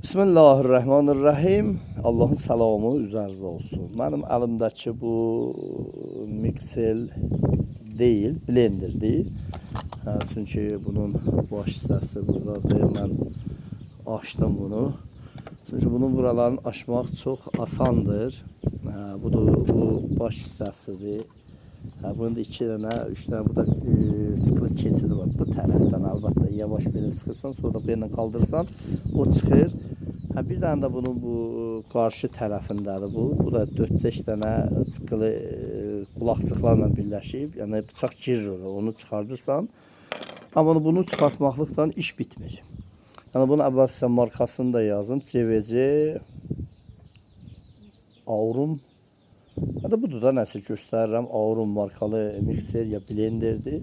Bismillahirrahmanirrahim. Allah'ın salamı üzərinizə olsun. Mənim əlimdəki bu miksel değil, blenderdir. Çünki bunun baş hissəsi buradadır. Mən açdım bunu. Çünki bunun buralarını açmaq çox asandır. Bu baş hissəsidir. Bunun da 2 dənə, 3 dənə bu da çıxılı keçidi var. Bu tərəfdən əlbəttə yavaş belə sıxırsan, sonra da bu ilə qaldırırsan, o çıxır. Bir dənə də bunun bu qarşı tərəfindədir bu. Bu da 4-5 dənə çıxılı qulaqçıqlarla birləşib, yəni bıçaq girir oraya, onu çıxardırsan. Amma bunu çıxartmaqlıqdan iş bitmir. Yəni bunun əvvəl sizə markasını da yazım. CVC Aurum. Hadi budur da nəsə göstərirəm. Aurum markalı mikser ya blenderdir.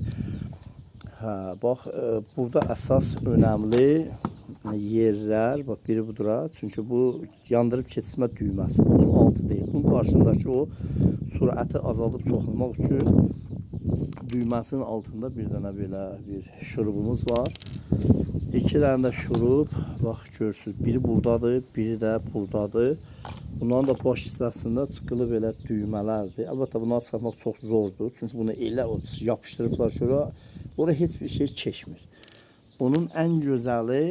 Bax, burada əsas önəmli yerlər, bax biri budur. Çünki bu yandırıb keçirmə düyməsidir. Bunun altı deyil. Bunun qarşısındakı o sürəti azaldıb çoxlamaq üçün düyməsinin altında bir dənə belə bir şurubumuz var. 2 dənə də şurub, bax görürsünüz. Biri buradadır, biri də buradadır. Bunların da baş hissəsində çıxılı belə düymələrdir. Əlbəttə bunları çıxartmaq çox zordur. Çünki bunu elə yapışdırıblar ki, oraya heç bir şey keçmir. Onun ən gözəli,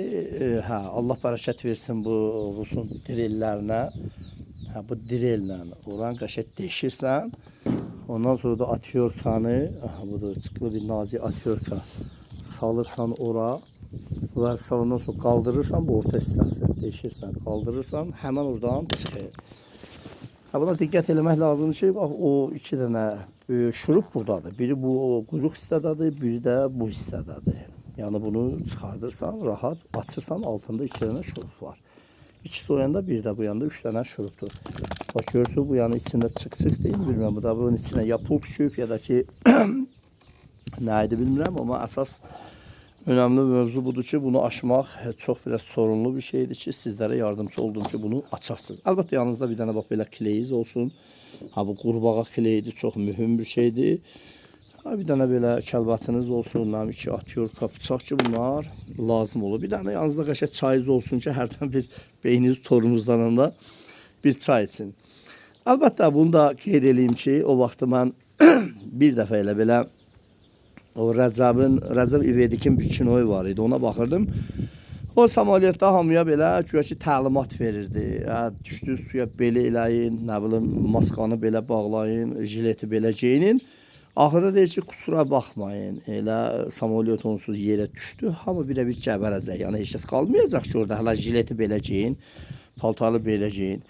Allah bərəkət versin bu Rusun direllərinə. Bu direllə oranı qəşəng deşirsən. Ondan sonra da atyorkanı, budur çıxılı bir nazik atyorka salırsan ora. Və salondan sonra qaldırırsan bu orta hissəsini, deşirsən, qaldırırsan, həmən oradan çıxır. Buna diqqət eləmək lazımdır ki, bax o 2 dənə şurup buradadır. Biri bu quyruq hissədədir, biri də bu hissədədir. Yəni bunu çıxardırsan, rahat açırsan, altında 2 dənə şurup var. İkisi o yanda, biri də bu yanda 3 dənə şurupdur. Bax görürsünüz, bu yanı içində çıx-çıx deyil, bilmirəm, bu da bunun içində ya pul düşüb, ya da ki, nə idi bilmirəm, amma əsas önemli mövzu budur ki, bunu aşmaq çox biraz sorunlu bir şeydir ki, sizlərə yardımcı olduğum ki, bunu açarsınız. Əlbəttə, yanınızda bir dənə bax belə kleyiz olsun. Bu qurbağa kleyidir, çox mühüm bir şeydir. Bir dənə belə kəlbatınız olsun, 2 atyorka, bıçaq ki, bunlar lazım olur. Bir dənə yanınızda qəşəng çayınız olsun ki, hərdən bir beyniniz torunuzdan da bir çay için. Əlbəttə, bunu da qeyd edeyim ki, o vaxtı mən bir dəfə elə belə o Rəcəb İvedikin bir kinoyu var idi, ona baxırdım. O samolyotda hamıya belə güya ki təlimat verirdi. Düşdüyünüz suya belə eləyin, nə bilim, maskanı belə bağlayın, jileti belə geyinin. Axırda deyir ki, kusura baxmayın, elə samolyot onsuz yerə düşdü, hamı bir gəbərəcək. Yəni heç kəs qalmayacaq ki, orada hələ jileti belə geyin, paltarlı belə geyin.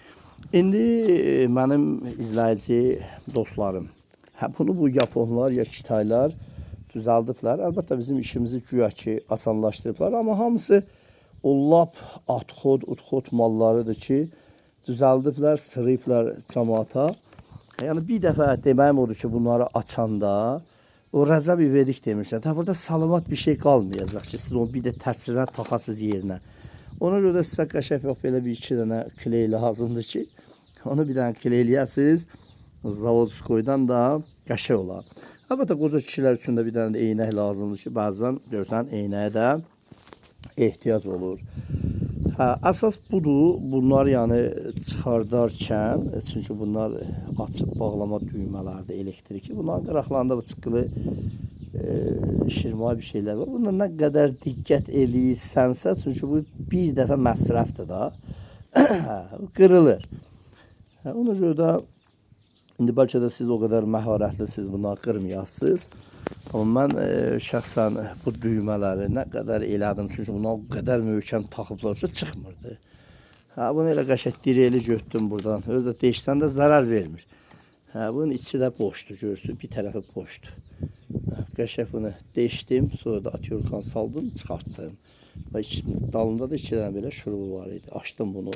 İndi mənim izləyici dostlarım, bunu bu Yaponlar ya Kitaylar düzəldirlər. Əlbəttə bizim işimizi güya ki asanlaşdırıblar, amma hamısı o lap atxod mallarıdır ki, düzəldiblər, sırayıblar cəmaata. Yəni bir dəfə deməyim odur ki, bunları açanda o Rəcəb İvedik demişlər. Burada salamat bir şey qalmayacaq ki, siz onu bir də təsirlə taxasınız yerinə. Ona görə də sizə qəşəng belə bir 2 dənə kley lazımdır ki, onu bir dənə kleyləyəsiniz, Zavodskoydan da qəşəng olar. Əlbəttə, qoca kişilər üçün də bir dənə də eynək lazımdır ki, bəzən görsən eynəyə də ehtiyac olur. Əsas budur, bunlar yəni çıxardarkən, çünki bunlar açıb bağlama düymələrdir, elektriki. Bunların qıraqlarında bu çıxılı şirma bir şeylər var. Buna nə qədər diqqət eləyirsənsə, çünki bu bir dəfə məsrəfdir da, qırılır. Ona görə də İndi bəlkə də siz o qədər məharətlisiniz, bunları qırmayasınız. Amma mən şəxsən bu düymələri nə qədər elədim, çünki buna o qədər möhkəm taxıblar ki, çıxmırdı. Bunu elə qəşəng direli götürdüm buradan. Özü də deşsən də zarar vermir. Bunun içi də boşdur, görürsünüz, bir tərəfi boşdur. Qəşəng bunu deşdim, sonra da atyorkan saldım, çıxartdım. Dalında da 2 dənə belə şurubu var idi. Açdım bunu.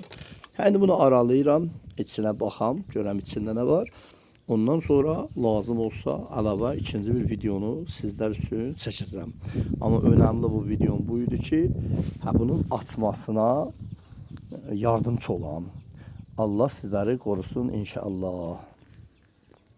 İndi bunu aralayıram, içinə baxam, görəm içində nə var. Ondan sonra lazım olsa əlavə ikinci bir videonu sizlər üçün çəkəcəm. Amma önəmli bu videom buydu ki, bunun açmasına yardımcı olan. Allah sizləri qorusun inşallah.